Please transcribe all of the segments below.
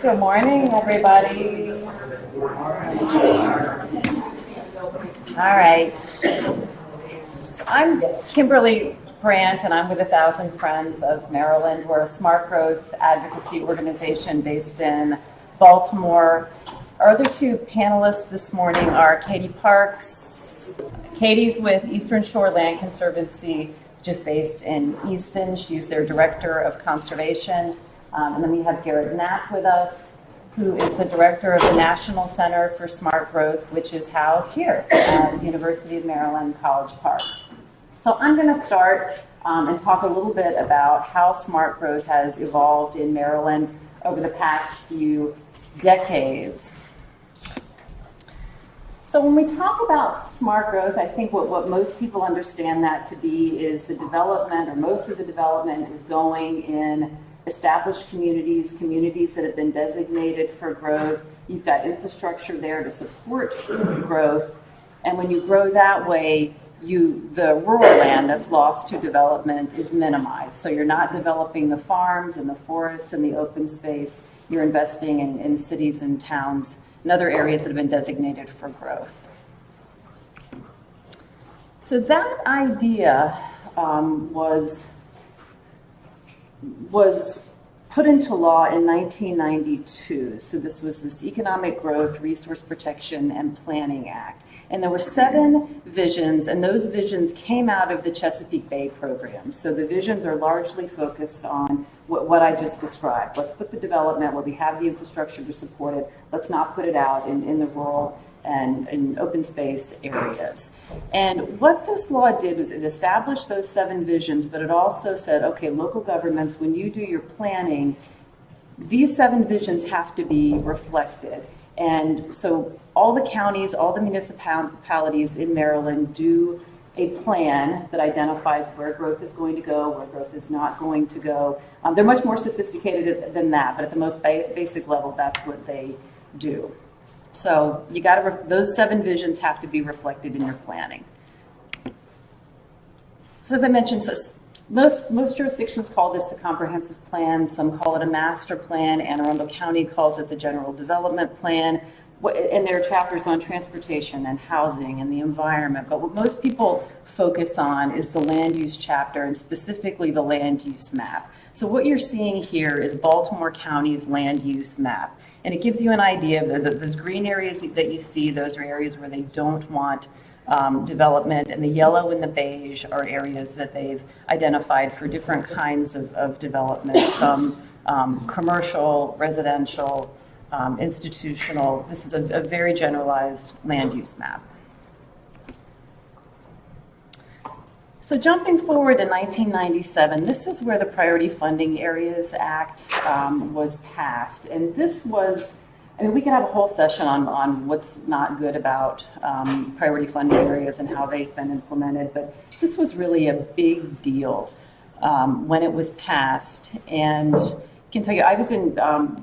Good morning, everybody. All right. So I'm Kimberly Brandt, and I'm with 1,000 Friends of Maryland. We're a smart growth advocacy organization based in Baltimore. Our other two panelists this morning are Katie Parks. Katie's with Eastern Shore Land Conservancy, which is based in Easton. She's their Director of Conservation. And then we have Garrett Knapp with us, who is the director of the National Center for Smart Growth, which is housed here at the University of Maryland, College Park. So I'm going to start and talk a little bit about how smart growth has evolved in Maryland over the past few decades. So when we talk about smart growth, I think what most people understand that to be is the development, or most of the development is going in established communities, communities that have been designated for growth. You've got infrastructure there to support growth. And when you grow that way, the rural land that's lost to development is minimized. So you're not developing the farms and the forests and the open space. You're investing in cities and towns and other areas that have been designated for growth. So that idea was put into law in 1992. So this was this Economic Growth, Resource Protection, and Planning Act. And there were 7 visions, and those visions came out of the Chesapeake Bay program. So the visions are largely focused on what I just described. Let's put the development where we have the infrastructure to support it. Let's not put it out in the rural and in open space areas. And what this law did was it established those 7 visions, but it also said, okay, local governments, when you do your planning, these 7 visions have to be reflected. And so all the counties, all the municipalities in Maryland do a plan that identifies where growth is going to go, where growth is not going to go. They're much more sophisticated than that, but at the most basic level, that's what they do. So you got to those 7 visions have to be reflected in your planning. So as I mentioned, most jurisdictions call this the comprehensive plan. Some call it a master plan. Anne Arundel County calls it the general development plan. And there are chapters on transportation and housing and the environment. But what most people focus on is the land use chapter, and specifically the land use map. So what you're seeing here is Baltimore County's land use map. And it gives you an idea of those green areas that you see. Those are areas where they don't want development, and the yellow and the beige are areas that they've identified for different kinds of development, some commercial, residential, institutional. This is a very generalized land use map. So jumping forward to 1997, this is where the Priority Funding Areas Act was passed. And this was, I mean, we could have a whole session on what's not good about priority funding areas and how they've been implemented, but this was really a big deal when it was passed. And I can tell you, I was in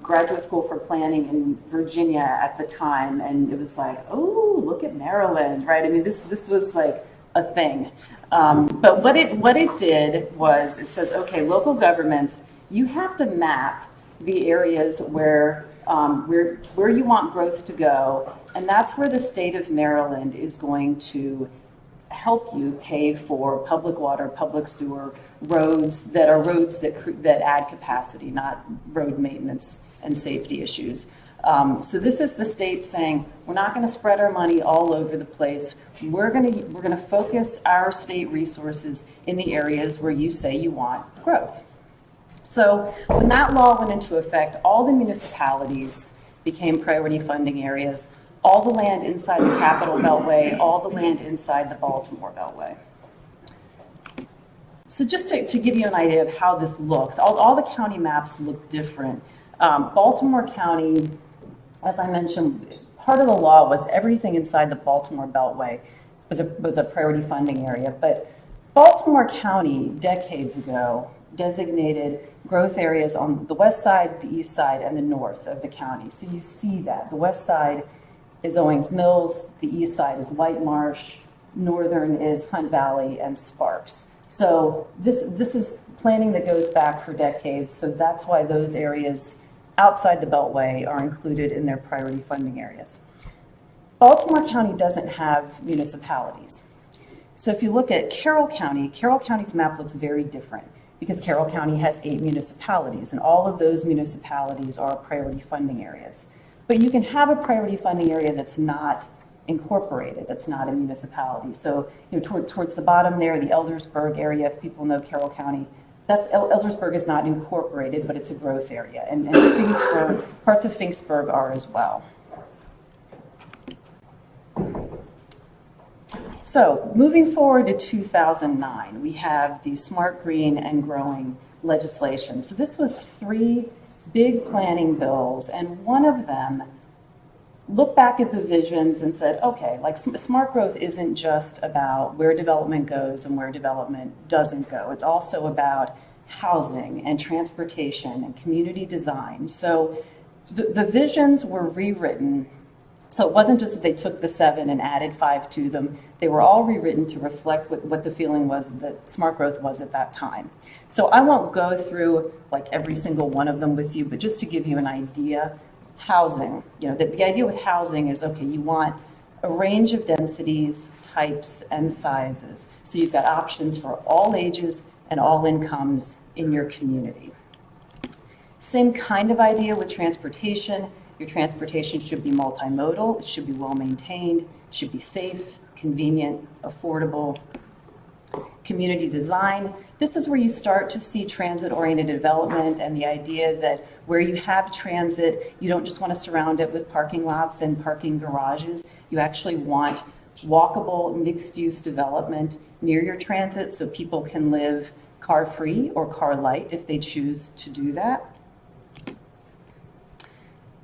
graduate school for planning in Virginia at the time, and it was like, oh, look at Maryland, right? I mean, this was like a thing. But what it did was it says, okay, local governments, you have to map the areas where you want growth to go, and that's where the state of Maryland is going to help you pay for public water, public sewer, roads that add capacity, not road maintenance and safety issues. So this is the state saying, we're not going to spread our money all over the place. We're going to focus our state resources in the areas where you say you want growth. So when that law went into effect, all the municipalities became priority funding areas, all the land inside the Capital Beltway, all the land inside the Baltimore Beltway. So just to give you an idea of how this looks, all the county maps look different. Baltimore County, as I mentioned, part of the law was everything inside the Baltimore Beltway was a priority funding area. But Baltimore County, decades ago, designated growth areas on the west side, the east side, and the north of the county. So you see that. The west side is Owings Mills, the east side is White Marsh, northern is Hunt Valley and Sparks. So this is planning that goes back for decades, so that's why those areas outside the Beltway are included in their priority funding areas. Baltimore County doesn't have municipalities. So if you look at Carroll County's map looks very different because Carroll County has 8 municipalities, and all of those municipalities are priority funding areas. But you can have a priority funding area that's not incorporated, that's not a municipality. So towards the bottom there, the Eldersburg area, if people know Carroll County, Eldersburg is not incorporated, but it's a growth area. And parts of Finksburg are as well. So moving forward to 2009, we have the Smart Green and Growing legislation. So this was 3 big planning bills, and one of them looked back at the visions and said, okay, like smart growth isn't just about where development goes and where development doesn't go. It's also about housing and transportation and community design. So the visions were rewritten. So it wasn't just that they took the 7 and added 5 to them. They were all rewritten to reflect what the feeling was that smart growth was at that time. So I won't go through like every single one of them with you, but just to give you an idea, housing, the idea with housing is, okay, you want a range of densities, types, and sizes. So you've got options for all ages and all incomes in your community. Same kind of idea with transportation. Your transportation should be multimodal, it should be well maintained, it should be safe, convenient, affordable. Community design, this is where you start to see transit-oriented development and the idea that where you have transit, you don't just want to surround it with parking lots and parking garages. You actually want walkable, mixed-use development near your transit so people can live car-free or car-light if they choose to do that.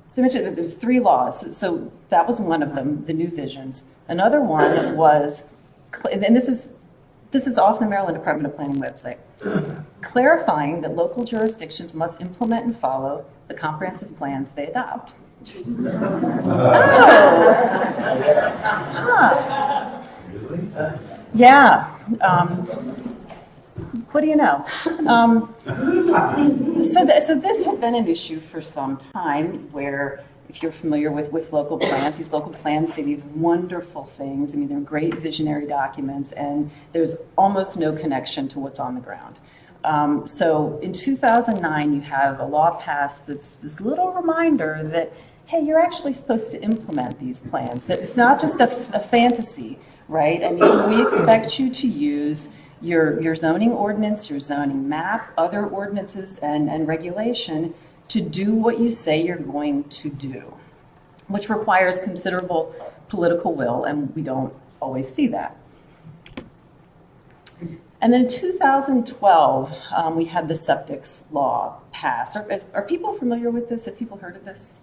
So I mentioned it was 3 laws. So that was one of them, the new visions. Another one was, and this is off the Maryland Department of Planning website, clarifying that local jurisdictions must implement and follow the comprehensive plans they adopt. Yeah. What do you know? So this had been an issue for some time where, if you're familiar with local plans, these local plans say these wonderful things. I mean, they're great visionary documents, and there's almost no connection to what's on the ground. So in 2009, you have a law passed that's this little reminder that, hey, you're actually supposed to implement these plans, that it's not just a fantasy, right? I mean, we expect you to use your zoning ordinance, your zoning map, other ordinances and regulation to do what you say you're going to do, which requires considerable political will, and we don't always see that. And then in 2012, we had the SEPTICS law passed. Are people familiar with this? Have people heard of this?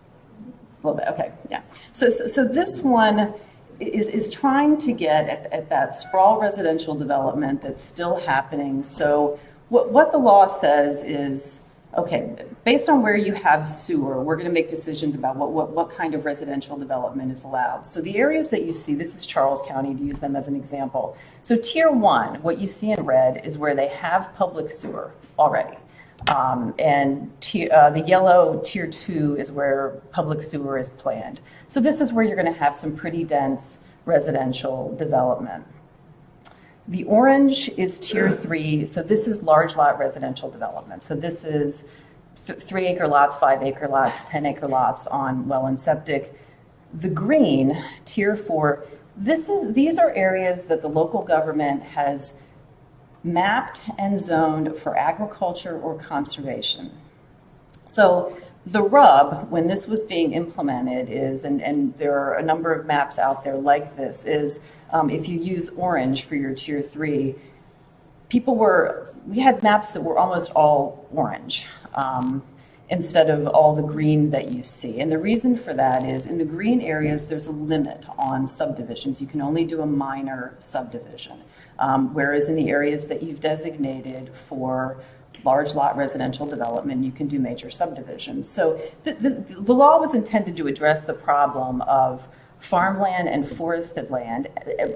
A little bit, okay, yeah. So this one is trying to get at that sprawl residential development that's still happening. So what the law says is, okay, based on where you have sewer, we're going to make decisions about what kind of residential development is allowed. So the areas that you see, this is Charles County, to use them as an example. So Tier 1, what you see in red, is where they have public sewer already. And the yellow, Tier 2, is where public sewer is planned. So this is where you're going to have some pretty dense residential development. The orange is Tier 3, so this is large lot residential development. So this is 3-acre lots, 5-acre lots, 10-acre lots on well and septic. The green, Tier 4, these are areas that the local government has mapped and zoned for agriculture or conservation. So the rub, when this was being implemented, is, and there are a number of maps out there like this, is if you use orange for your Tier 3, we had maps that were almost all orange instead of all the green that you see. And the reason for that is in the green areas, there's a limit on subdivisions. You can only do a minor subdivision. Whereas in the areas that you've designated for large lot residential development, you can do major subdivisions. So the law was intended to address the problem of farmland and forested land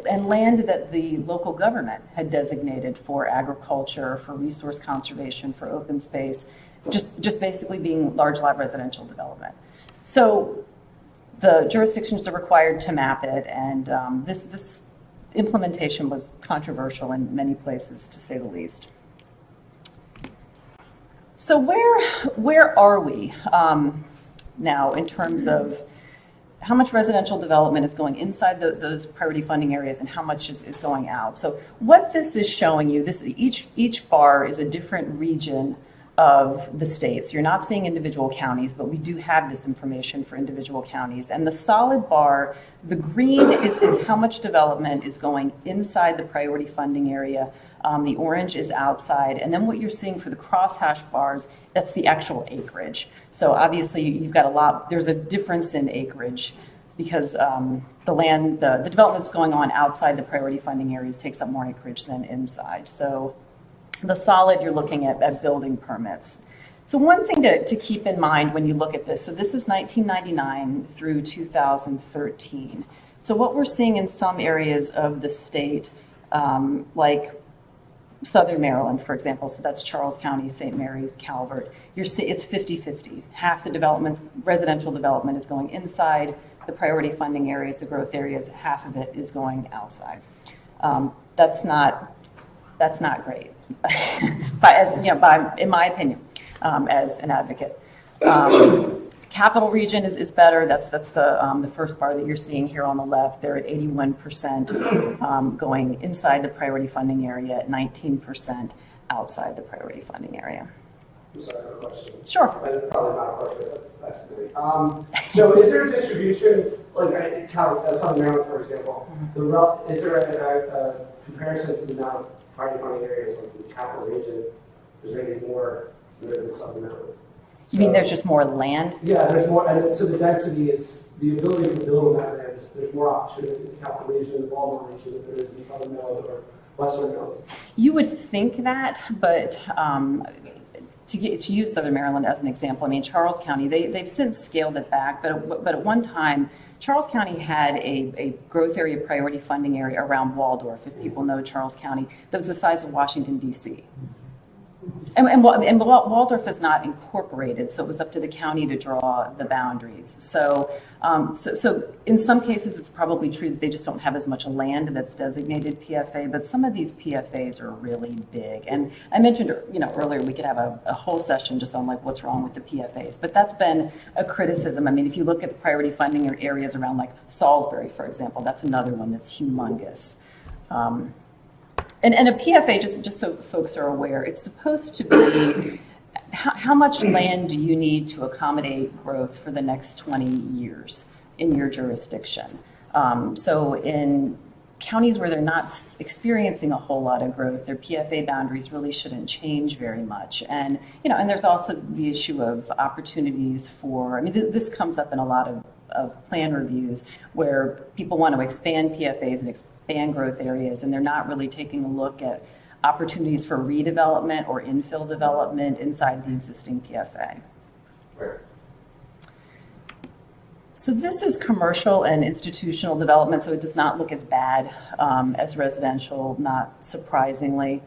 and land that the local government had designated for agriculture, for resource conservation, for open space, just basically being large lot residential development. So the jurisdictions are required to map it, and this implementation was controversial in many places, to say the least. So where are we now in terms of how much residential development is going inside those priority funding areas and how much is going out? So what this is showing you, each bar is a different region of the states. You're not seeing individual counties, but we do have this information for individual counties. And the solid bar, the green is how much development is going inside the priority funding area. The orange is outside. And then what you're seeing for the crosshash bars, that's the actual acreage. So obviously you've got there's a difference in acreage because the development that's going on outside the priority funding areas takes up more acreage than inside. So the solid, you're looking at building permits. So one thing to keep in mind when you look at this, so this is 1999 through 2013. So what we're seeing in some areas of the state, like Southern Maryland, for example, so that's Charles County, St. Mary's, Calvert, it's 50-50. Half the residential development is going inside the priority funding areas, the growth areas, half of it is going outside. That's not great. In my opinion, as an advocate. Capital region is better. That's the first bar that you're seeing here on the left. They're at 81% going inside the priority funding area, at 19% outside the priority funding area. I'm sorry, I have a question. Sure. That's probably not a question, but that's good. So is there a distribution, like Southern Maryland, for example, is there a comparison to the amount of priority funding areas like the capital region? Is there any more than there is in Southern Maryland? You mean there's just more land? Yeah, there's more, and so the density is, the ability to build on that land, there's more opportunity in the capital region, the Baltimore region, than there is in Southern Maryland or Western Maryland. You would think that, but to use Southern Maryland as an example, I mean, Charles County, they've since scaled it back, but at one time, Charles County had a growth area priority funding area around Waldorf, if people know Charles County, that was the size of Washington, D.C. And Waldorf is not incorporated, so it was up to the county to draw the boundaries. So in some cases, it's probably true that they just don't have as much land that's designated PFA, but some of these PFAs are really big. And I mentioned, earlier we could have a whole session just on like what's wrong with the PFAs, but that's been a criticism. I mean, if you look at the priority funding areas around like Salisbury, for example, that's another one that's humongous. And a PFA, just so folks are aware, it's supposed to be how much land do you need to accommodate growth for the next 20 years in your jurisdiction? So in counties where they're not experiencing a whole lot of growth, their PFA boundaries really shouldn't change very much. And, and there's also the issue of opportunities for, I mean, this comes up in a lot of plan reviews where people want to expand PFAs and expand growth areas, and they're not really taking a look at opportunities for redevelopment or infill development inside the existing PFA. Right. So this is commercial and institutional development, so it does not look as bad as residential, not surprisingly.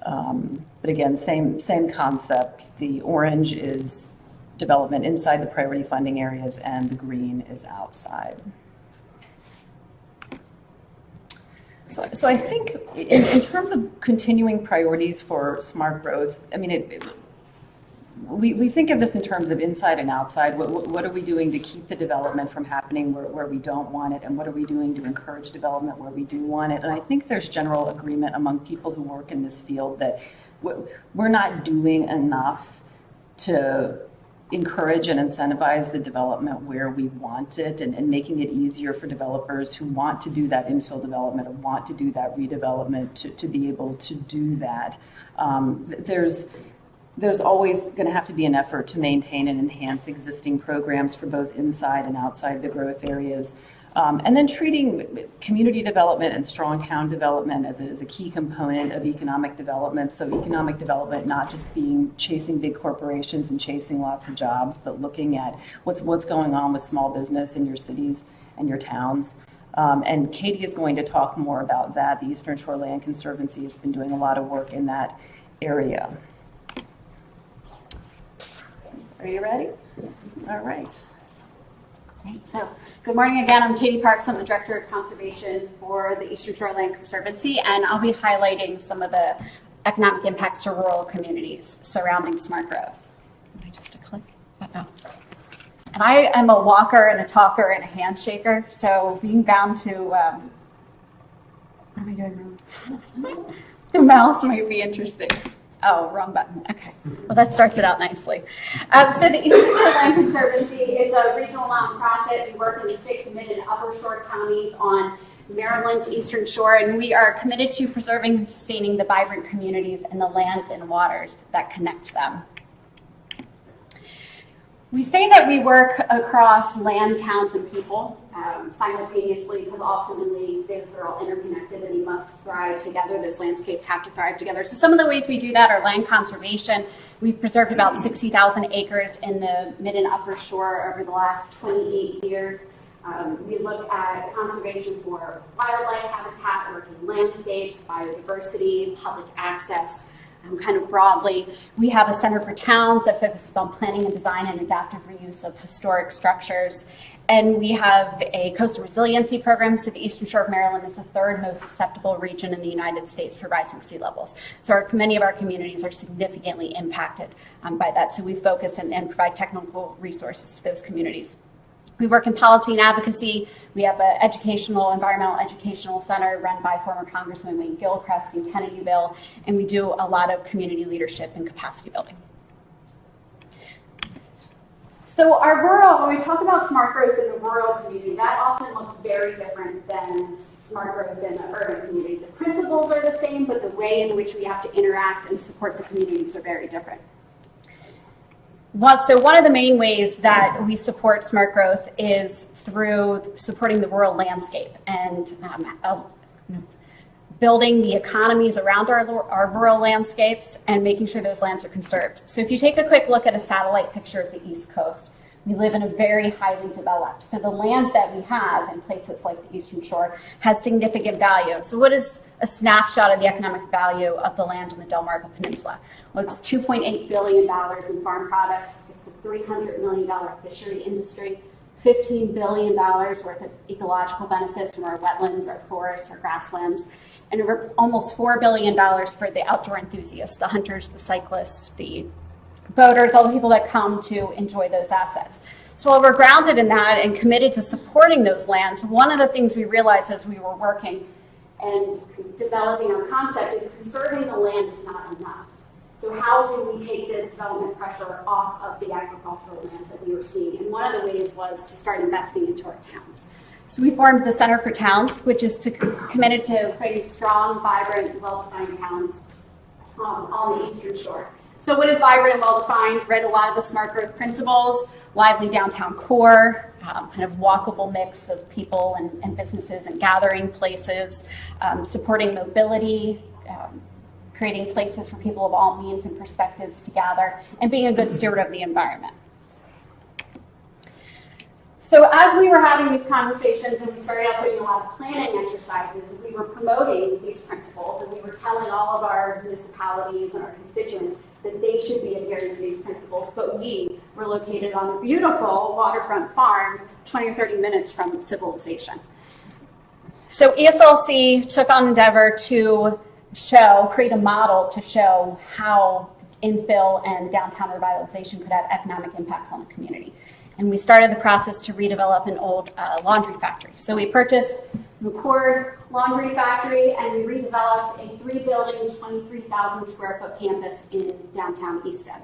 But again, same concept. The orange is development inside the priority funding areas, and the green is outside. So I think in terms of continuing priorities for smart growth, I mean, we think of this in terms of inside and outside. What are we doing to keep the development from happening where we don't want it, and what are we doing to encourage development where we do want it? And I think there's general agreement among people who work in this field that we're not doing enough to encourage and incentivize the development where we want it, and making it easier for developers who want to do that infill development or want to do that redevelopment to be able to do that. There's always going to have to be an effort to maintain and enhance existing programs for both inside and outside the growth areas. And then treating community development and strong town development as a key component of economic development. So economic development not just being chasing big corporations and chasing lots of jobs, but looking at what's going on with small business in your cities and your towns. And Katie is going to talk more about that. The Eastern Shore Land Conservancy has been doing a lot of work in that area. Are you ready? All right. Great. So, good morning again. I'm Katie Parks. I'm the Director of Conservation for the Eastern Shore Land Conservancy, and I'll be highlighting some of the economic impacts to rural communities surrounding smart growth. Am I just a click? Uh-oh. And I am a walker and a talker and a handshaker, so being bound to, what am I doing wrong? The mouse might be interesting. Oh, wrong button. Okay. Well, that starts it out nicely. So the Eastern Shore Land Conservancy is a regional nonprofit. We work in 6 mid and upper shore counties on Maryland's Eastern Shore, and we are committed to preserving and sustaining the vibrant communities and the lands and waters that connect them. We say that we work across land, towns, and people simultaneously because ultimately those are all interconnected and they must thrive together. Those landscapes have to thrive together. So some of the ways we do that are land conservation. We've preserved about 60,000 acres in the mid and upper shore over the last 28 years. We look at conservation for wildlife habitat, working landscapes, biodiversity, public access. Kind of broadly, we have a Center for Towns that focuses on planning and design and adaptive reuse of historic structures. And we have a coastal resiliency program. So the Eastern Shore of Maryland is the 3rd most susceptible region in the United States for rising sea levels. So many of our communities are significantly impacted by that. So we focus and provide technical resources to those communities. We work in policy and advocacy. We have an environmental educational center run by former Congressman Wayne Gilchrist in Kennedyville, and we do a lot of community leadership and capacity building. So when we talk about smart growth in a rural community, that often looks very different than smart growth in an urban community. The principles are the same, but the way in which we have to interact and support the communities are very different. So one of the main ways that we support smart growth is through supporting the rural landscape and building the economies around our rural landscapes and making sure those lands are conserved. So if you take a quick look at a satellite picture of the East Coast, we live in a very highly developed. So the land that we have in places like the Eastern Shore has significant value. So what is a snapshot of the economic value of the land in the Delmarva Peninsula? Well, it's $2.8 billion in farm products. It's a $300 million fishery industry, $15 billion worth of ecological benefits from our wetlands, our forests, our grasslands, and almost $4 billion for the outdoor enthusiasts, the hunters, the cyclists, the boaters, all the people that come to enjoy those assets. So while we're grounded in that and committed to supporting those lands, one of the things we realized as we were working and developing our concept is conserving the land is not enough. So how do we take the development pressure off of the agricultural lands that we were seeing? And one of the ways was to start investing into our towns. So we formed the Center for Towns, which is committed to creating strong, vibrant, well-defined towns on the Eastern Shore. So what is vibrant and well-defined? Read a lot of the smart growth principles, lively downtown core, kind of walkable mix of people and businesses and gathering places, supporting mobility, creating places for people of all means and perspectives to gather, and being a good steward of the environment. So as we were having these conversations and we started out doing a lot of planning exercises, we were promoting these principles and we were telling all of our municipalities and our constituents that they should be adhering to these principles, but we were located on a beautiful waterfront farm 20 or 30 minutes from civilization. So ESLC took on endeavor to create a model to show how infill and downtown revitalization could have economic impacts on a community. And we started the process to redevelop an old laundry factory. So we purchased McCord Laundry Factory and we redeveloped a 3-building, 23,000 square foot campus in downtown East End.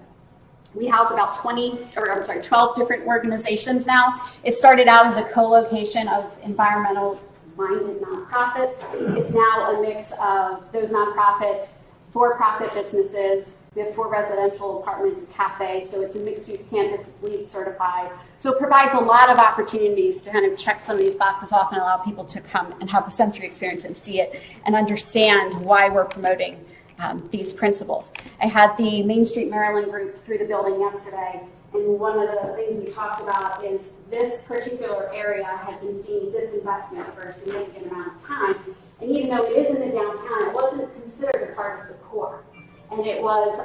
We house about 12 different organizations now. It started out as a co-location of environmental-minded nonprofits. It's now a mix of those nonprofits, for-profit businesses. We have 4 residential apartments, a cafe, so it's a mixed-use campus, it's LEED certified. So it provides a lot of opportunities to kind of check some of these boxes off and allow people to come and have a sensory experience and see it and understand why we're promoting these principles. I had the Main Street Maryland group through the building yesterday, and one of the things we talked about is this particular area had been seeing disinvestment for a significant amount of time, and even though it is in the downtown, it wasn't considered a part of the core. And it was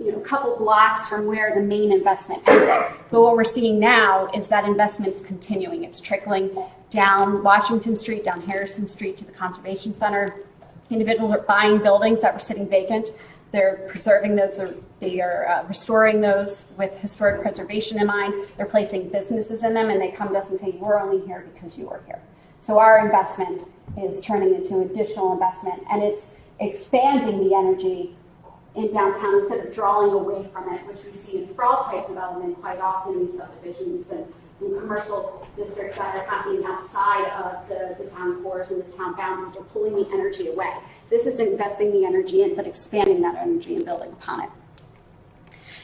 a couple blocks from where the main investment ended. But what we're seeing now is that investment's continuing. It's trickling down Washington Street, down Harrison Street to the Conservation Center. Individuals are buying buildings that were sitting vacant. They're preserving those, or they are restoring those with historic preservation in mind. They're placing businesses in them, and they come to us and say, we're only here because you are here. So our investment is turning into additional investment, and it's expanding the energy in downtown instead of drawing away from it, which we see in sprawl type development quite often in subdivisions and in commercial districts that are happening outside of the town cores and the town boundaries. We're pulling the energy away. This is investing the energy in, but expanding that energy and building upon it.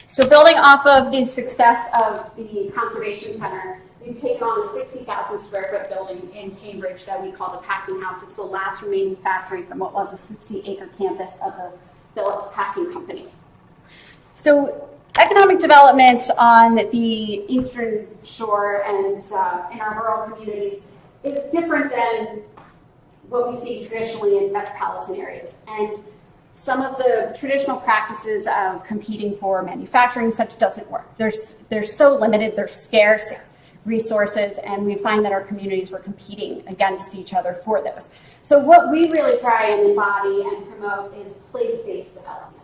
So building off of the success of the Conservation Center, we've taken on a 60,000 square foot building in Cambridge that we call the Packing House. It's the last remaining factory from what was a 60-acre campus of the Phillips Packing Company. So economic development on the Eastern Shore and in our rural communities is different than what we see traditionally in metropolitan areas. And some of the traditional practices of competing for manufacturing such doesn't work. They're so limited, they're scarce resources, and we find that our communities were competing against each other for those. So what we really try and embody and promote is place-based development.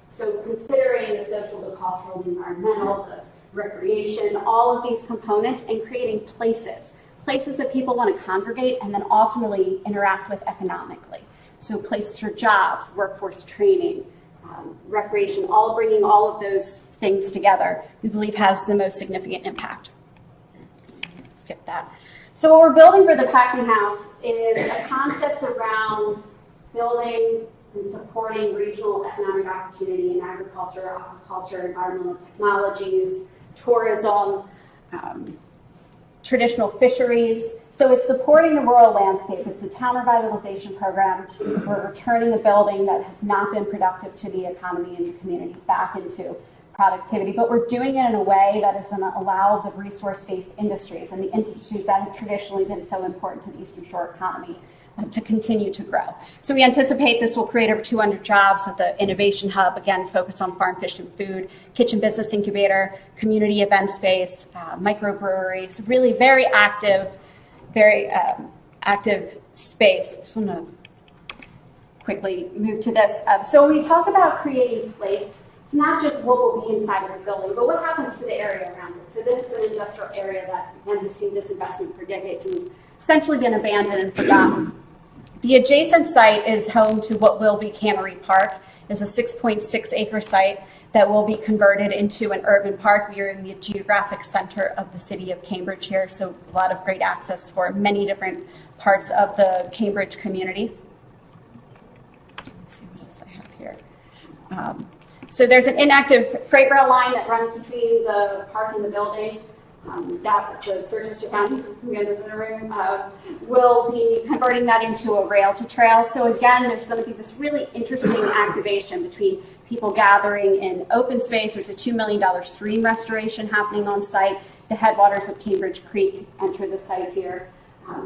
So considering the social, the cultural, the environmental, the recreation, all of these components, and creating places that people want to congregate and then ultimately interact with economically. So places for jobs, workforce training, recreation, all bringing all of those things together, we believe has the most significant impact. Skip that. So what we're building for the Packing House is a concept around building and supporting regional economic opportunity in agriculture, aquaculture, environmental technologies, tourism, traditional fisheries. So it's supporting the rural landscape. It's a town revitalization program. We're returning a building that has not been productive to the economy and the community back into productivity, but we're doing it in a way that is going to allow the resource-based industries and the industries that have traditionally been so important to the Eastern Shore economy to continue to grow. So we anticipate this will create over 200 jobs with the innovation hub, again, focused on farm, fish, and food, kitchen business incubator, community event space, microbrewery. So really very active space. I just want to quickly move to this. So when we talk about creating place, it's not just what will be inside of the building, but what happens to the area around it. So this is an industrial area that, again, has seen disinvestment for decades and has essentially been abandoned and forgotten. The adjacent site is home to what will be Cannery Park. It's a 6.6 acre site that will be converted into an urban park. We are in the geographic center of the city of Cambridge here, so a lot of great access for many different parts of the Cambridge community. Let's see what else I have here. So there's an inactive freight rail line that runs between the park and the building. That the Dorchester County, again, is in a room, will be converting that into a rail to trail. So again, there's going to be this really interesting activation between people gathering in open space. There's a $2 million stream restoration happening on site. The headwaters of Cambridge Creek enter the site here.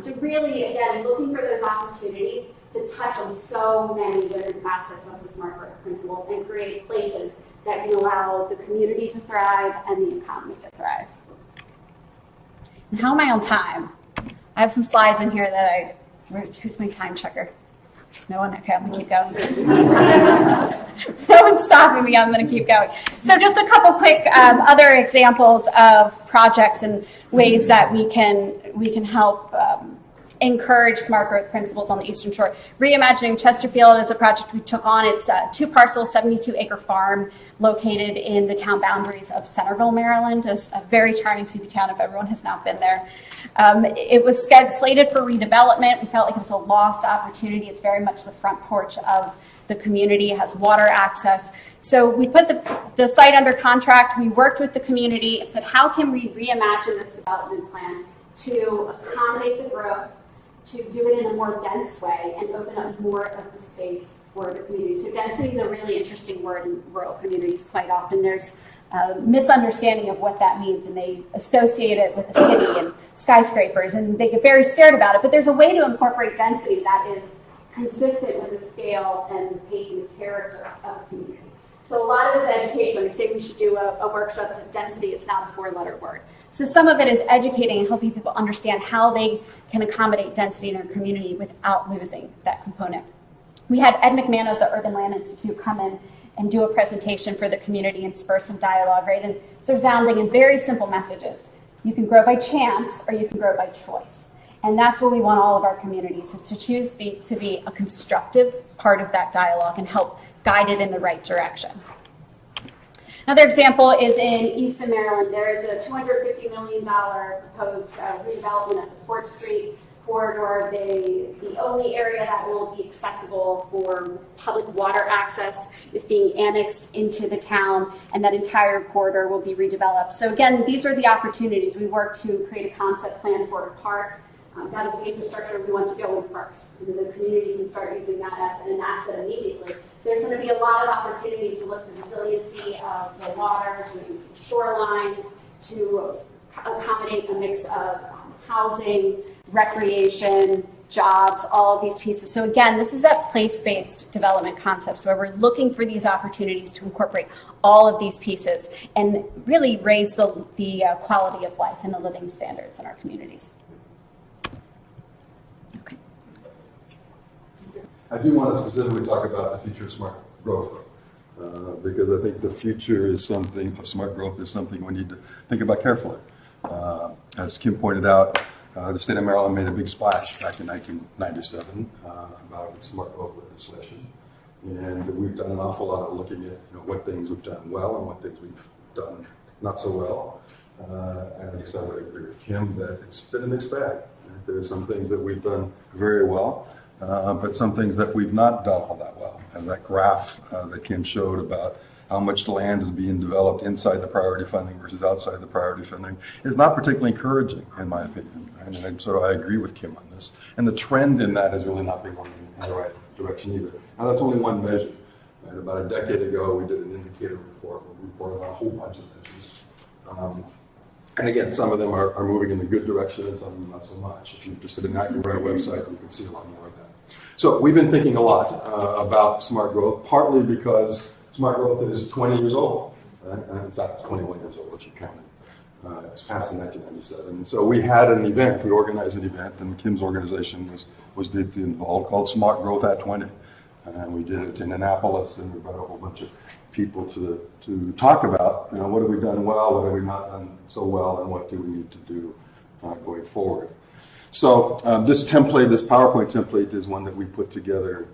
So really, again, looking for those opportunities to touch on so many different facets of the smart growth principles and create places that can allow the community to thrive and the economy to thrive. And how am I on time? I have some slides in here that who's my time checker? No one? Okay, I'm gonna keep going. No one's stopping me, I'm gonna keep going. So just a couple quick other examples of projects and ways that we can help encourage smart growth principles on the Eastern Shore. Reimagining Chesterfield is a project we took on. It's a 2-parcel, 72-acre farm located in the town boundaries of Centerville, Maryland. It's a very charming sleepy town if everyone has not been there. It was slated for redevelopment. We felt like it was a lost opportunity. It's very much the front porch of the community. It has water access. So we put the site under contract. We worked with the community and said, how can we reimagine this development plan to accommodate the growth, to do it in a more dense way and open up more of the space for the community. So density is a really interesting word in rural communities. Quite often there's a misunderstanding of what that means, and they associate it with the city and skyscrapers, and they get very scared about it. But there's a way to incorporate density that is consistent with the scale and the pace and the character of the community. So a lot of does education. We say we should do a workshop on density. It's not a 4-letter word. So some of it is educating and helping people understand how they can accommodate density in their community without losing that component. We had Ed McMahon of the Urban Land Institute come in and do a presentation for the community and spur some dialogue, right? And it's resounding in very simple messages. You can grow by chance or you can grow by choice. And that's what we want all of our communities, is to choose to be a constructive part of that dialogue and help guide it in the right direction. Another example is in Easton, Maryland. There is a $250 million proposed redevelopment of the Port Street corridor. The only area that will be accessible for public water access is being annexed into the town, and that entire corridor will be redeveloped. So again, these are the opportunities. We work to create a concept plan for a park. That is the infrastructure we want to go in first. And then the community can start using that as an asset immediately. There's going to be a lot of opportunities to look at the resiliency of the water, to shorelines, to accommodate a mix of housing, recreation, jobs, all of these pieces. So again, this is that place-based development concepts where we're looking for these opportunities to incorporate all of these pieces and really raise the quality of life and the living standards in our communities. Okay. I do want to specifically talk about the future of smart growth, because I think the future is something, of smart growth is something we need to think about carefully. As Kim pointed out, the state of Maryland made a big splash back in 1997 about its smart growth legislation. And we've done an awful lot of looking at what things we've done well and what things we've done not so well. And I guess I would agree with Kim that it's been a mixed bag. There are some things that we've done very well, but some things that we've not done all that well. And that graph that Kim showed about how much land is being developed inside the priority funding versus outside the priority funding is not particularly encouraging, in my opinion. And so I agree with Kim on this. And the trend in that has really not been going in the right direction either. Now, that's only one measure. Right? About a decade ago, we did an indicator report where we reported on a whole bunch of measures. And again, some of them are moving in the good direction and some of them not so much. If you're interested in that, you go to our website, you can see a lot more of that. So we've been thinking a lot about smart growth, partly because smart growth is 20 years old. Right? In fact, 21 years old if you count it. It's passed in 1997. And so we had an event, we organized an event, and Kim's organization was deeply involved, called Smart Growth at 20. And we did it in Annapolis, and we brought a whole bunch of people to talk about, what have we done well, what have we not done so well, and what do we need to do going forward. So this template, this PowerPoint template, is one that we put together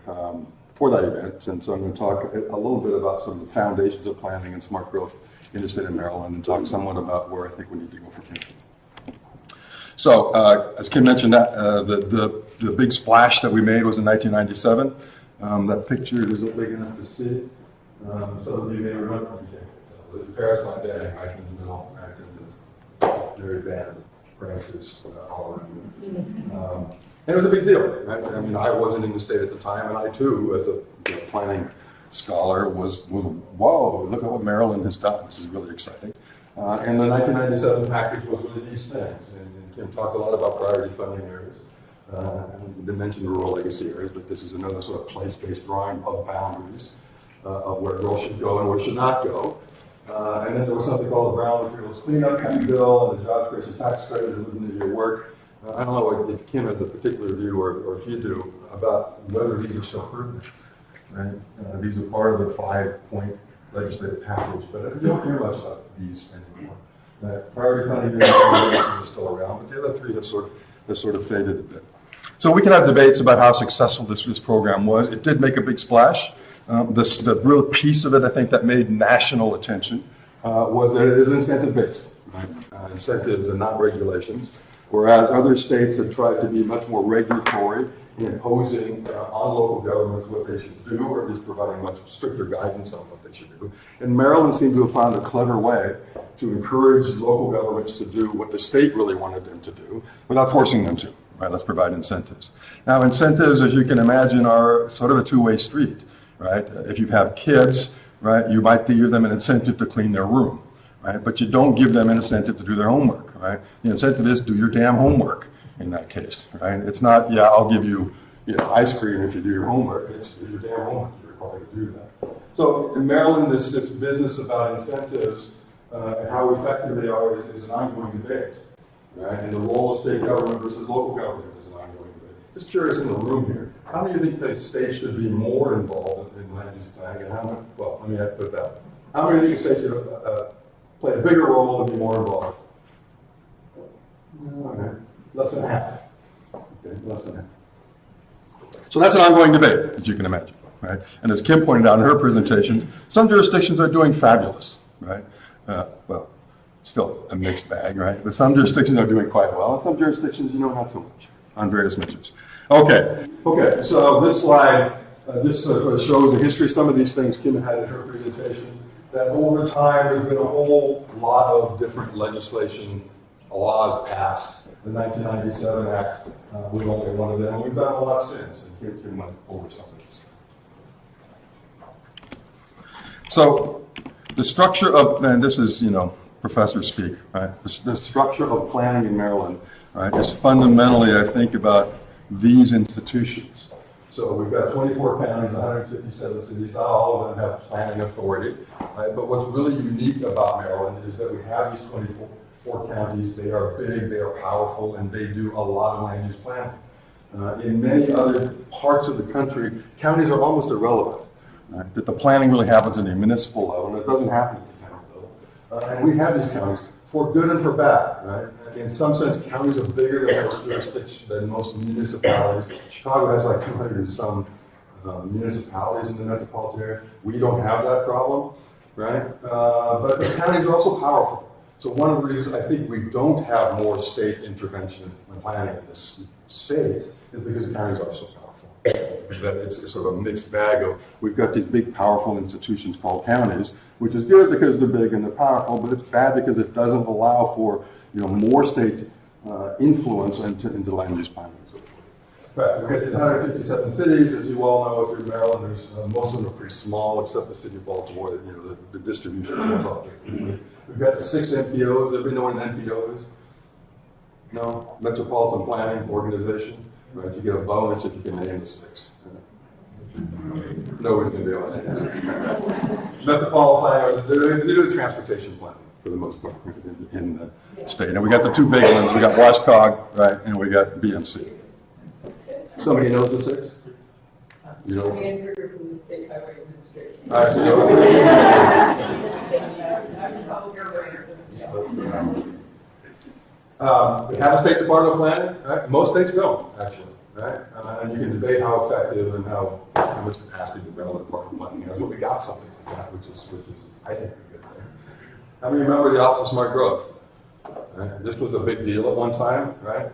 for that event. And so I'm going to talk a little bit about some of the foundations of planning and smart growth in the state of Maryland, and talk somewhat about where I think we need to go from here. So as Kim mentioned, that the big splash that we made was in 1997. That picture isn't big enough to see. Some of you may remember, the Paris by day, right in the middle, right in the very bad branches all around. And it was a big deal. Right? I mean, I wasn't in the state at the time, and I too, as a planning scholar, was whoa, look at what Maryland has done. This is really exciting. And the 1997 package was really these things. And Kim talked a lot about priority funding areas. And we didn't mention the rural legacy areas, but this is another sort of place-based drawing of boundaries of where growth should go and where it should not go. And then there was something called the Brownfields Cleanup Bill and the Jobs Creation Tax Credit and living into your work. I don't know if Kim has a particular view or if you do about whether these are still pertinent. Right? These are part of the 5-point legislative package, but you don't hear much about these anymore. Priority funding is still around, but the other three have sort of faded a bit. So we can have debates about how successful this program was. It did make a big splash. The real piece of it, I think, that made national attention was that it is incentive-based. Right? Incentives and not regulations, whereas other states have tried to be much more regulatory in imposing on local governments what they should do, or at least providing much stricter guidance on what they should do. And Maryland seems to have found a clever way to encourage local governments to do what the state really wanted them to do without forcing them to. Right? Let's provide incentives. Now, incentives, as you can imagine, are sort of a two-way street. Right? If you have kids, right, you might give them an incentive to clean their room, right? But you don't give them an incentive to do their homework, right? The incentive is do your damn homework in that case, right? It's not, yeah, I'll give you, ice cream if you do your homework. It's do your damn homework. You're required to do that. So in Maryland, this business about incentives and how effective they are is an ongoing debate, right? And the role of state government versus local government is an ongoing debate. Just curious in the room here, how many of you think the state should be more involved in land use planning, and how many? Well, let me put it that way. How many of you think the state should play a bigger role and be more involved? Okay. Less than half. Okay, less than half. So that's an ongoing debate, as you can imagine, right? And as Kim pointed out in her presentation, some jurisdictions are doing fabulous, right? Well, still a mixed bag, right? But some jurisdictions are doing quite well, and some jurisdictions, not so much on various measures. Okay, so this slide just sort of shows the history of some of these things Kim had in her presentation, that over time there's been a whole lot of different legislation, laws passed. The 1997 Act was only one of them, and we've done a lot since, and Kim went over some of this. So the structure of, and this is, professor speak, right? The structure of planning in Maryland, right, is fundamentally, I think, about these institutions. So we've got 24 counties, 157 cities, not all of them have planning authority, right? But what's really unique about Maryland is that we have these 24 counties. They are big, they are powerful, and they do a lot of land use planning. In many other parts of the country, counties are almost irrelevant. Right? That the planning really happens at the municipal level, and it doesn't happen at the county level. And we have these counties for good and for bad. Right? In some sense, counties are bigger than most jurisdictions, than most municipalities. Chicago has like 200 and some municipalities in the metropolitan area. We don't have that problem, right? But the counties are also powerful. So one of the reasons I think we don't have more state intervention in planning in this state is because the counties are so powerful. That it's sort of a mixed bag of, we've got these big powerful institutions called counties, which is good because they're big and they're powerful, but it's bad because it doesn't allow for more state influence into land use planning. Right, we've got the 157 cities, as you all know, if you're in Maryland, most of them are pretty small, except the city of Baltimore, the distribution is up there. We've got the 6 MPOs. Everybody know what an MPO is? No? Metropolitan Planning Organization. Right? You get a bonus if you can name the 6. Nobody's going to be able to name this. Metropolitan Planning, they do transportation planning for the most part in the state. And we got the 2 big ones. We got WashCog, right? And we got BMC. Somebody knows the 6? You know? Andrew from the State Highway Administration. All right, so you we have a State Department of Planning, right? Most states don't, actually, right? And you can debate how effective and how much capacity the Maryland Department of Planning has, but we got something like that, which is I think, a good thing. How many remember the Office of Smart Growth? Right? This was a big deal at one time, right?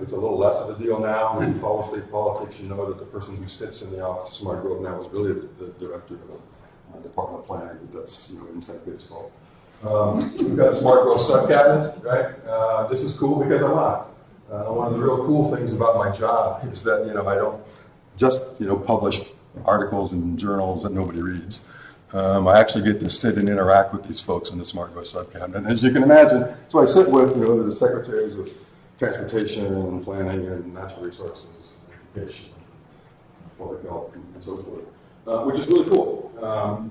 It's a little less of a deal now. When you follow state politics, you know that the person who sits in the Office of Smart Growth now is really the director of the Department of Planning, but that's inside baseball. We've got a Smart Growth Sub-Cabinet, right? This is cool because I'm on it. One of the real cool things about my job is that, I don't just, publish articles in journals that nobody reads. I actually get to sit and interact with these folks in the Smart Growth Sub-Cabinet. And as you can imagine, so I sit with, the secretaries of Transportation and Planning and Natural Resources, Education, Public Health, and so forth, which is really cool.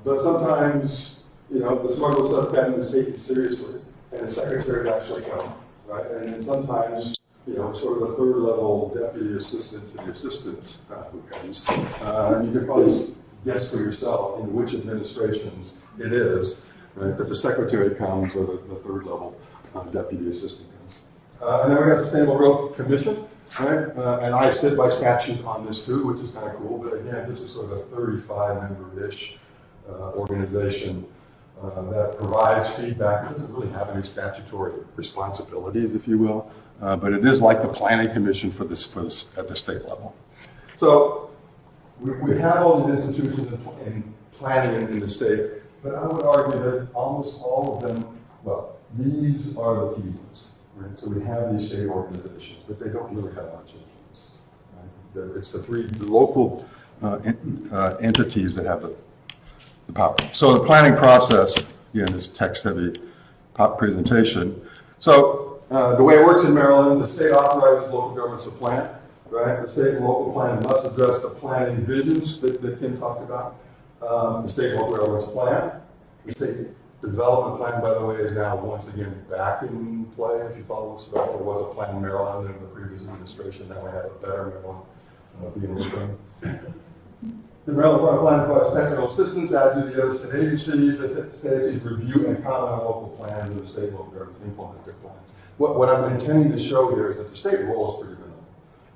But sometimes, the Smart Growth Sub-Cabinet is taken seriously, and the secretary actually come, right? And then sometimes, sort of a third-level deputy assistant to the assistant who comes. And you can probably guess for yourself in which administrations it is, right, that the secretary comes or the third-level deputy assistant comes. And then we got the Sustainable Growth Commission, right? And I sit by statute on this too, which is kind of cool. But again, this is sort of a 35-member-ish organization that provides feedback. It doesn't really have any statutory responsibilities, if you will, but it is like the Planning Commission for this at the state level. So we have all these institutions in planning in the state, but I would argue that almost all of them, well, these are the key ones. Right? So we have these state organizations, but they don't really have much influence. Right? It's the local entities that have the power. So the planning process, again, is text-heavy presentation. So the way it works in Maryland, the state authorizes local governments to plan, right? The state and local plan must address the planning visions that Kim talked about. the state local elements plan. The state development plan, by the way, is now once again back in play. If you follow this development, there was a plan in Maryland in the previous administration. Now we have a better Maryland being returned. The Maryland plan provides technical assistance as do the other state agencies. The state agencies review and comment on local plans, and the state local governments implement their plans. What I'm intending to show here is that the state role is pretty minimal.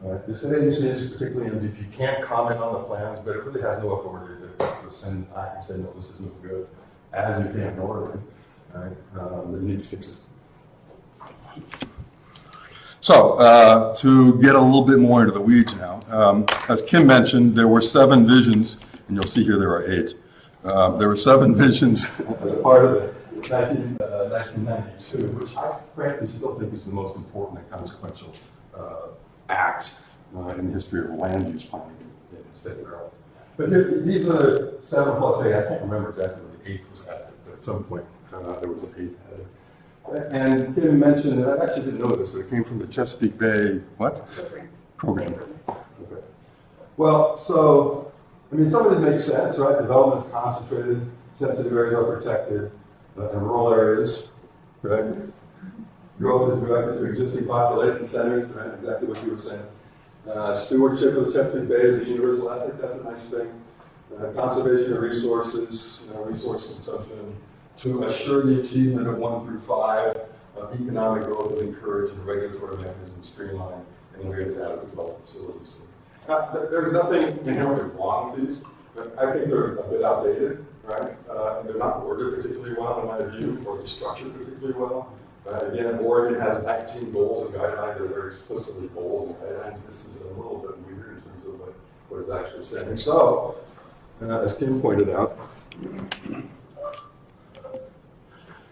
Right? The state agencies, particularly MVP, can't comment on the plans, but it really has no authority to send back and say, no, this is no good, as you can in Oregon. Right? They need to fix it. So, to get a little bit more into the weeds now, as Kim mentioned, there were 7 visions, and you'll see here there are 8. There were 7 visions as a part of the 1992, which I frankly still think is the most important and consequential act in the history of land use planning in the state of Maryland. But here, these are the 7 plus 8. I can't remember exactly when the 8th was added, but at some point there was an 8th added. And Kim mentioned, and I actually didn't know this, but it came from the Chesapeake Bay, what? Program. Okay. Well, so, I mean, some of this makes sense, right? Development is concentrated, sensitive areas are protected, and rural areas, correct? Growth is directed to existing population centers, right? Exactly what you were saying. Stewardship of the Chesapeake Bay is a universal ethic, that's a nice thing. Conservation of resources, resource consumption, to assure the achievement of 1 through 5 of economic growth is encouraged and regulatory mechanisms streamlined and areas adequate development facilities. Now, there's nothing inherently wrong with these, but I think they're a bit outdated, right? They're not worded particularly well in my view, or structured particularly well. Again, Oregon has 19 goals and guidelines that are very explicitly goals and guidelines. This is a little bit weird in terms of what it's actually saying. So, as Kim pointed out,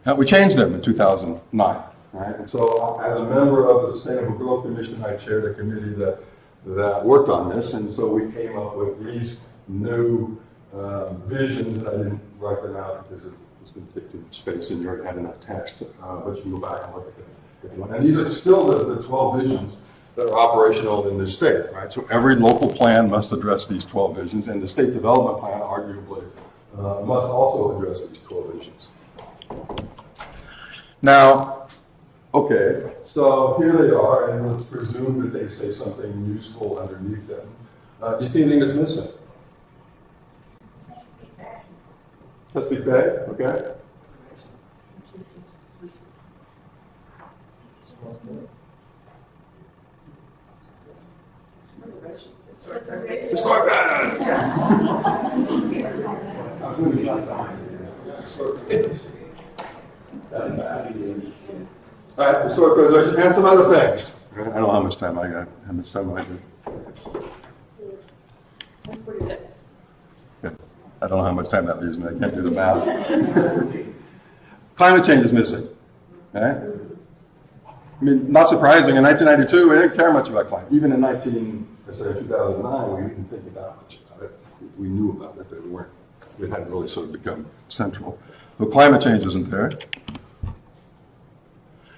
now, we changed them in 2009, right? And so as a member of the Sustainable Growth Commission, I chaired a committee that worked on this, and so we came up with these new visions. I didn't write them out because it was going to take too much space and you already had enough text, but you can go back and look at them if you want. And these are still the 12 visions that are operational in this state, right? So every local plan must address these 12 visions, and the state development plan arguably must also address these 12 visions. Now, okay, so here they are, and let's presume that they say something useful underneath them. Do you see anything that's missing? Chesapeake Bay, okay. Historic band. All right, historic preservation and some other things. I don't know how much time I got. How much time I do? 10:46. Okay. I don't know how much time that leaves me. I can't do the math. Climate change is missing. Okay? I mean, not surprising. In 1992, we didn't care much about climate. Even in 2009, we didn't think that much about it. We knew about it, but it hadn't really sort of become central. So climate change isn't there.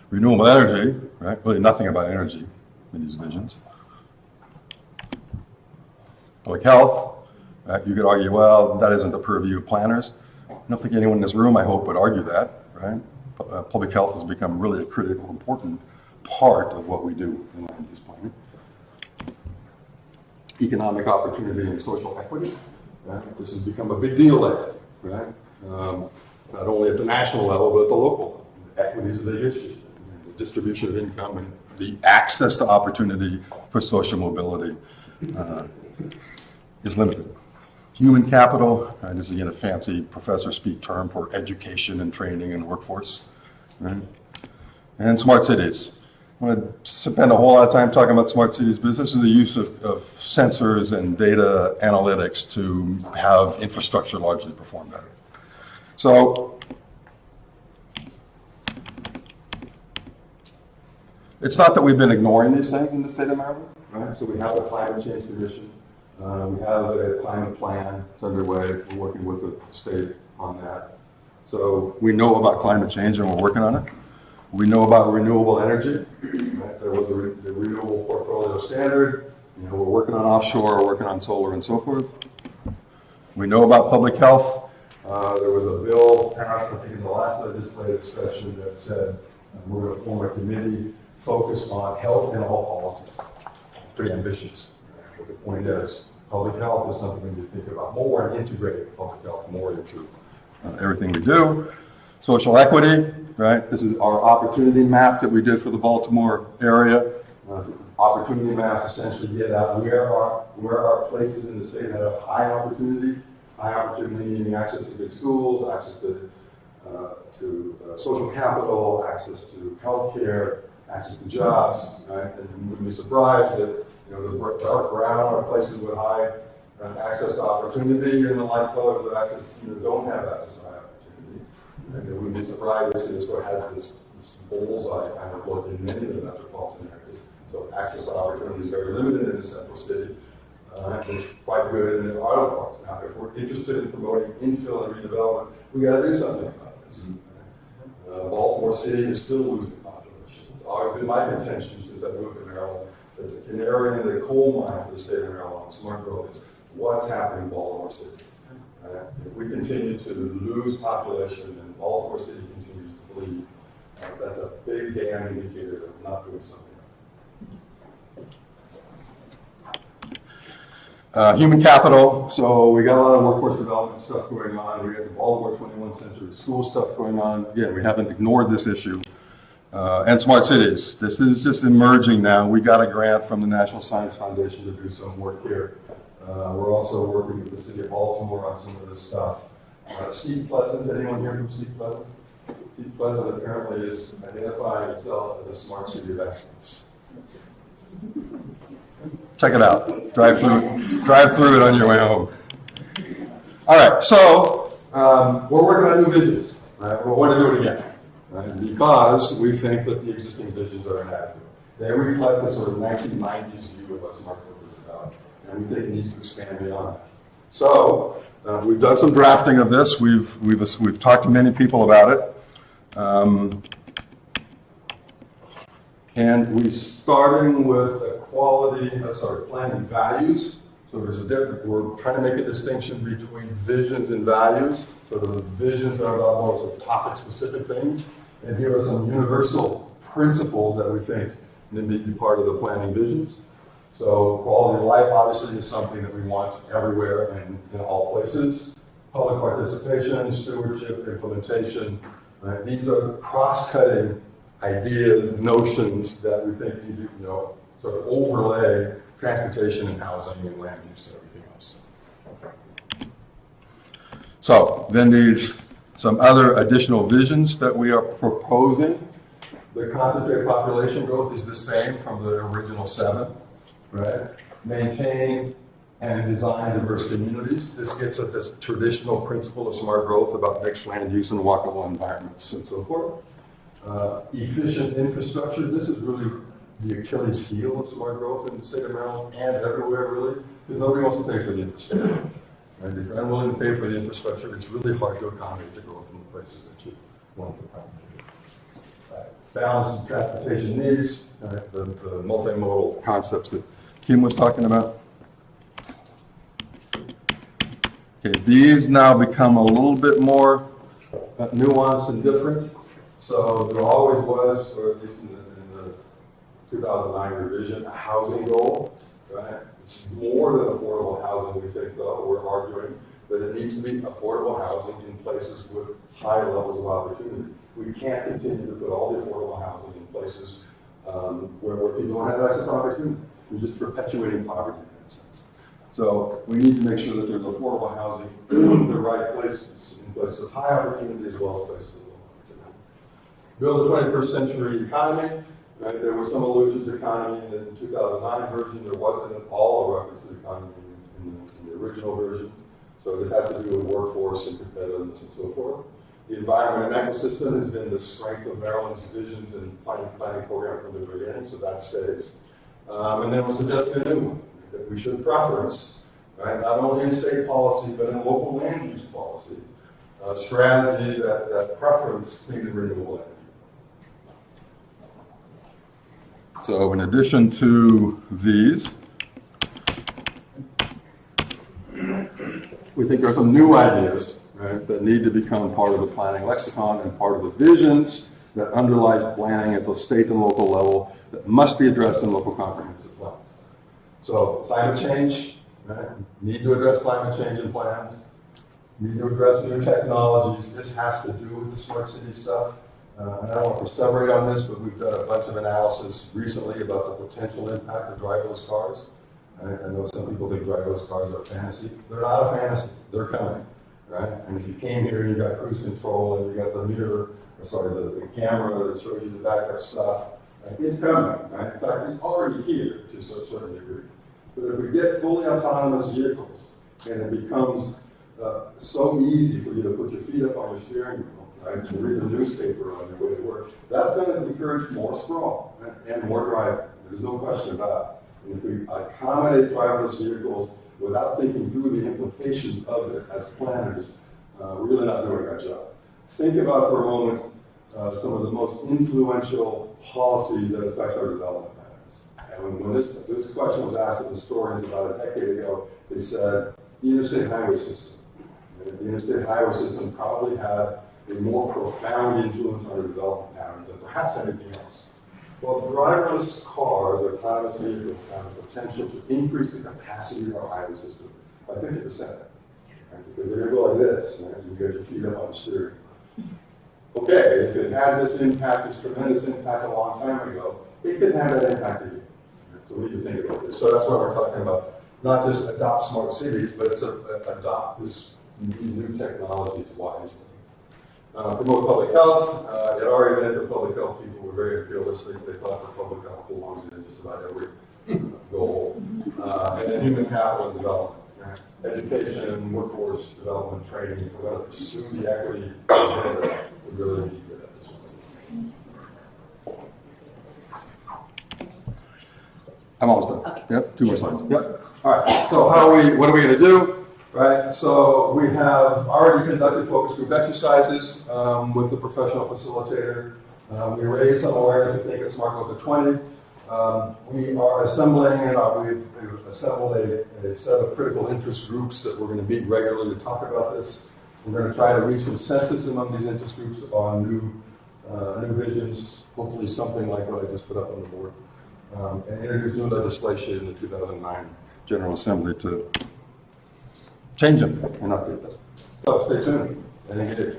Renewable energy, right? Really nothing about energy in these visions. Public health, right? You could argue, well, that isn't the purview of planners. I don't think anyone in this room, I hope, would argue that, right? Public health has become really a critical, important part of what we do in land use planning. Economic opportunity and social equity, right? This has become a big deal lately, right? Not only at the national level, but at the local level. Equity is a big issue. The distribution of income and the access to opportunity for social mobility is limited. Human capital, this is again a fancy professor speak term for education and training and workforce. Right? And smart cities. I want to spend a whole lot of time talking about smart cities, but this is the use of sensors and data analytics to have infrastructure largely perform better. So, it's not that we've been ignoring these things in the state of Maryland, right? So we have a climate change commission. We have a climate plan that's underway. We're working with the state on that. So we know about climate change and we're working on it. We know about renewable energy. Right? There was the renewable portfolio standard. We're working on offshore, we're working on solar and so forth. We know about public health. There was a bill passed, I think, in the last legislative session that said we're going to form a committee focused on health and all policies. Pretty ambitious. But the point is, public health is something we need to think about more and integrate public health more into everything we do. Social equity, right? This is our opportunity map that we did for the Baltimore area. Opportunity maps essentially get out where are places in the state that have high opportunity meaning access to good schools, access to social capital, access to healthcare, access to jobs, right? And you wouldn't be surprised that the dark brown are places with high access to opportunity, and the light colors with access don't have access to high opportunity. And you wouldn't be surprised to see this has this bullseye kind of look in many of the metropolitan areas. So access to opportunity is very limited in the central city. And it's quite good in the auto parks. Now, if we're interested in promoting infill and redevelopment, we got to do something about this. Baltimore City is still losing population. It's always been my intention since I moved to Maryland that the canary in the coal mine for the state of Maryland, smart growth, is what's happening in Baltimore City. If we continue to lose population and Baltimore City continues to bleed, that's a big damn indicator that we're not doing something. Human capital, so we got a lot of workforce development stuff going on. We got the Baltimore 21st Century School stuff going on. Again, we haven't ignored this issue. And smart cities. This is just emerging now. We got a grant from the National Science Foundation to do some work here. We're also working with the city of Baltimore on some of this stuff. Steve Pleasant, anyone here from Steve Pleasant? Steve Pleasant apparently is identifying itself as a smart city of excellence. Check it out. Drive through it on your way home. All right, so we're working on new visions. Right? We want to do it again, right? Because we think that the existing visions are inadequate. They reflect the sort of 1990s view of what smart growth is about, and we think it needs to expand beyond that. So we've done some drafting of this. We've talked to many people about it. And we're starting with planning values. So we're trying to make a distinction between visions and values. So the visions are about more sort of topic-specific things. And here are some universal principles that we think need to be part of the planning visions. So quality of life, obviously, is something that we want everywhere and in all places. Public participation, stewardship, implementation. Right? These are cross-cutting ideas, notions that we think need to, sort of overlay transportation and housing and land use and everything else. So then some other additional visions that we are proposing. The concentrated population growth is the same from the original 7, right? Maintain and design diverse communities. This gets at this traditional principle of smart growth about mixed land use and walkable environments and so forth. Efficient infrastructure. This is really the Achilles heel of smart growth in the state of Maryland and everywhere, really, because nobody wants to pay for the infrastructure. And if you're unwilling to pay for the infrastructure, it's really hard to accommodate the growth in the places that you want to accommodate. Balanced transportation needs, the multimodal concepts that Kim was talking about. Okay, these now become a little bit more nuanced and different. So there always was, or at least in the 2009 revision, a housing goal, right? It's more than affordable housing, we think, though, we're arguing that it needs to be affordable housing in places with high levels of opportunity. We can't continue to put all the affordable housing in places where people don't have access to opportunity. We're just perpetuating poverty in that sense. So we need to make sure that there's affordable housing in the right places, in places of high opportunity as well as places of low opportunity. Build a 21st century economy. Right? There was some allusions to economy in the 2009 version. There wasn't at all a reference to the economy in the original version. So this has to do with workforce and competitiveness and so forth. The environment and ecosystem has been the strength of Maryland's visions and planning program from the beginning, so that stays. And then we're suggesting a new one that we should preference, right? Not only in state policy, but in local land use policy, strategies that preference clean and renewable energy. So in addition to these, we think there are some new ideas, right, that need to become part of the planning lexicon and part of the visions that underlie planning at the state and local level that must be addressed in local comprehensive plans. So climate change, right, need to address climate change in plans, need to address new technologies. This has to do with the smart city stuff. And I don't want to perseverate on this, but we've done a bunch of analysis recently about the potential impact of driverless cars. Right? I know some people think driverless cars are a fantasy. They're not a fantasy. They're coming. Right? And if you came here and you got cruise control and you got the mirror, the camera that shows you the backup stuff, right? It's coming. Right? In fact, it's already here to a certain degree. But if we get fully autonomous vehicles and it becomes so easy for you to put your feet up on your steering wheel, right, to read the newspaper on your way to work, that's going to encourage more sprawl and more driving. There's no question about it. And if we accommodate driverless vehicles without thinking through the implications of it as planners, we're really not doing our job. Think about for a moment some of the most influential policies that affect our development patterns. And when this question was asked of historians about a decade ago, they said the interstate highway system. And the interstate highway system probably had a more profound influence on our development patterns than perhaps anything else. Well, driverless cars or autonomous vehicles have the potential to increase the capacity of our highway system by 50%. Right? Because they're going to go like this, right? You get your feet up on the steering. Okay, if it had this impact, this tremendous impact a long time ago, it could have that impact again. Right? So we need to think about this. So that's why we're talking about not just adopt smart cities, but it's adopt these new technologies wisely. Promote public health. At our event, the public health people were very realistic. They thought that public health belongs in just about every goal. And then human capital and development. Right? Education, workforce development, training. If we're going to pursue the equity agenda, we really need to get at this one. I'm almost done. Okay. Yep, 2 more slides. Yep. All right. So what are we going to do? Right, so we have already conducted focus group exercises with the professional facilitator. We raised some awareness, I think, at Smart Growth at 20. We are assembling, and we've assembled a set of critical interest groups that we're going to meet regularly to talk about this. We're going to try to reach consensus among these interest groups on new visions, hopefully something like what I just put up on the board, and introduce new legislation in the 2009 General Assembly to change them and update them. So stay tuned and engage.